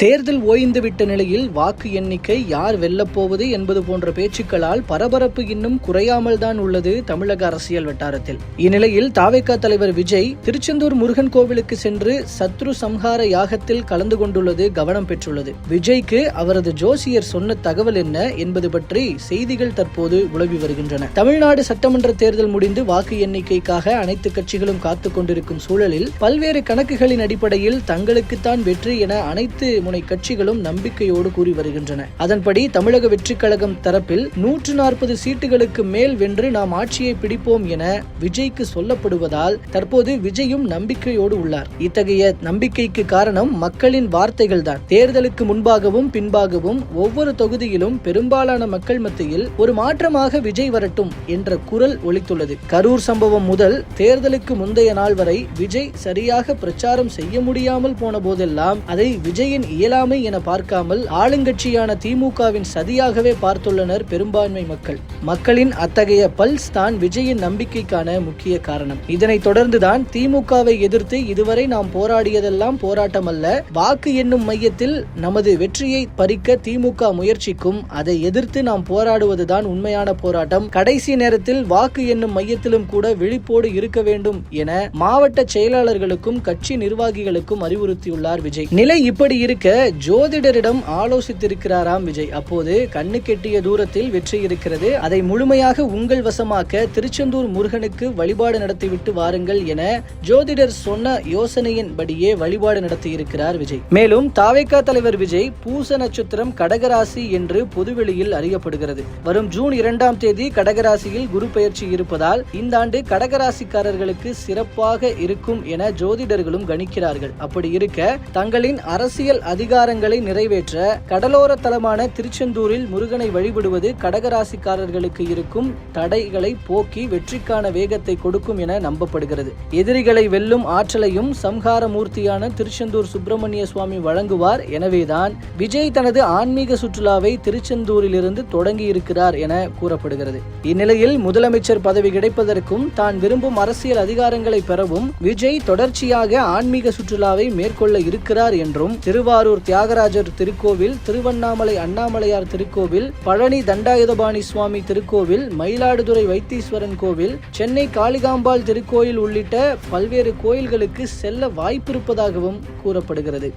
தேர்தல் ஓய்ந்துவிட்ட நிலையில் வாக்கு எண்ணிக்கை யார் வெல்லப்போவது என்பது போன்ற பேச்சுக்களால் பரபரப்பு இன்னும் குறையாமல் தான் உள்ளது தமிழக அரசியல் வட்டாரத்தில். இந்நிலையில் தாவேகா தலைவர் விஜய் திருச்செந்தூர் முருகன் கோவிலுக்கு சென்று சத்ரு சம்ஹார யாகத்தில் கலந்து கொண்டுள்ளது கவனம் பெற்றுள்ளது. விஜய்க்கு அவரது ஜோசியர் சொன்ன தகவல் என்ன என்பது பற்றி செய்திகள் தற்போது உலவி வருகின்றன. தமிழ்நாடு சட்டமன்ற தேர்தல் முடிந்து வாக்கு எண்ணிக்கைக்காக அனைத்து கட்சிகளும் காத்துக் கொண்டிருக்கும் சூழலில் பல்வேறு கணக்குகளின் அடிப்படையில் தங்களுக்குத்தான் வெற்றி என அனைத்து முனை கட்சிகளும் நம்பிக்கையோடு கூறி வருகின்றன. அதன்படி தமிழக வெற்றிக் கழகம் தரப்பில் 140 சீட்டுகளுக்கு மேல் வென்று நாம் ஆட்சியை பிடிப்போம் என விஜய்க்கு சொல்லப்படுவதால் தற்போது விஜயும் நம்பிக்கையோடு உள்ளார். இத்தகைய நம்பிக்கைக்கு காரணம் மக்களின் வார்த்தைகள் தான். தேர்தலுக்கு முன்பாகவும் பின்பாகவும் ஒவ்வொரு தொகுதியிலும் பெரும்பாலான மக்கள் மத்தியில் ஒரு மாற்றமாக விஜய் வரட்டும் என்ற குரல் ஒலித்துள்ளது. கரூர் சம்பவம் முதல் தேர்தலுக்கு முந்தைய நாள் வரை விஜய் சரியாக பிரச்சாரம் செய்ய முடியாமல் போன போதெல்லாம் அதை விஜயின் இயலாமை என பார்க்காமல் ஆளுங்கட்சியான திமுகவின் சதியாகவே பார்த்துள்ளனர் பெரும்பான்மை மக்கள். மக்களின் அத்தகைய பல்ஸ் தான் விஜயின் நம்பிக்கைக்கான முக்கிய காரணம். இதனைத் தொடர்ந்துதான் திமுகவை எதிர்த்து இதுவரை நாம் போராடியதெல்லாம் போராட்டம் அல்ல, வாக்கு எண்ணும் மையத்தில் நமது வெற்றியை பறிக்க திமுக முயற்சிக்கும், அதை எதிர்த்து நாம் போராடுவதுதான் உண்மையான போராட்டம். கடைசி நேரத்தில் வாக்கு எண்ணும் மையத்திலும் கூட விழிப்போடு இருக்க வேண்டும் என மாவட்ட செயலாளர்களுக்கும் கட்சி நிர்வாகிகளுக்கும் அறிவுறுத்தியுள்ளார் விஜய். நிலை இப்படி இருக்க ஜோதிடரிடம் ஆலோசித்திருக்கிறாராம் விஜய். அப்போது கண்ணு கெட்டிய தூரத்தில் வெற்றி இருக்கிறது, அதை முழுமையாக உங்கள் வசமாக்க திருச்செந்தூர் முருகனுக்கு வழிபாடு நடத்திவிட்டு வாருங்கள் என ஜோதிடர் சொன்ன யோசனையின்படியே வழிபாடு நடத்தியிருக்கிறார் விஜய். மேலும் தாவேகா தலைவர் விஜய் பூச நட்சத்திரம் கடகராசி என்று பொதுவெளியில் அறியப்படுகிறது. வரும் ஜூன் 2ஆம் தேதி கடகராசியில் குரு பெயர்ச்சி இருப்பதால் இந்த ஆண்டு கடகராசிக்காரர்களுக்கு சிறப்பாக இருக்கும் என ஜோதிடர்களும் கணிக்கிறார்கள். அப்படி இருக்க தங்களின் அரசியல் அதிகாரங்களை நிறைவேற்ற கடலோர தலமான திருச்செந்தூரில் முருகனை வழிபடுவது கடகராசிக்காரர்களுக்கு இருக்கும் தடைகளை போக்கி வெற்றிக்கான வேகத்தை கொடுக்கும் என நம்பப்படுகிறது. எதிரிகளை வெல்லும் ஆற்றலையும் சம்ஹார மூர்த்தியான திருச்செந்தூர் சுப்பிரமணிய சுவாமி வழங்குவார். எனவேதான் விஜய் தனது ஆன்மீக சுற்றுலாவை திருச்செந்தூரிலிருந்து தொடங்கி இருக்கிறார் என கூறப்படுகிறது. இந்நிலையில் முதலமைச்சர் பதவி கிடைப்பதற்கும் தான் விரும்பும் அரசியல் அதிகாரங்களை பெறவும் விஜய் தொடர்ச்சியாக ஆன்மீக சுற்றுலாவை மேற்கொள்ள இருக்கிறார் என்றும் திருவாரூர் தியாகராஜர் திருக்கோவில், திருவண்ணாமலை அண்ணாமலையார் திருக்கோவில், பழனி தண்டாயுதபாணி சுவாமி திருக்கோவில், மயிலாடுதுறை வைத்தீஸ்வரன் கோவில், சென்னை காளிகாம்பாள் திருக்கோயில் உள்ளிட்ட பல்வேறு கோயில்களுக்கு செல்ல வாய்ப்பிருப்பதாகவும் கூறப்படுகிறது.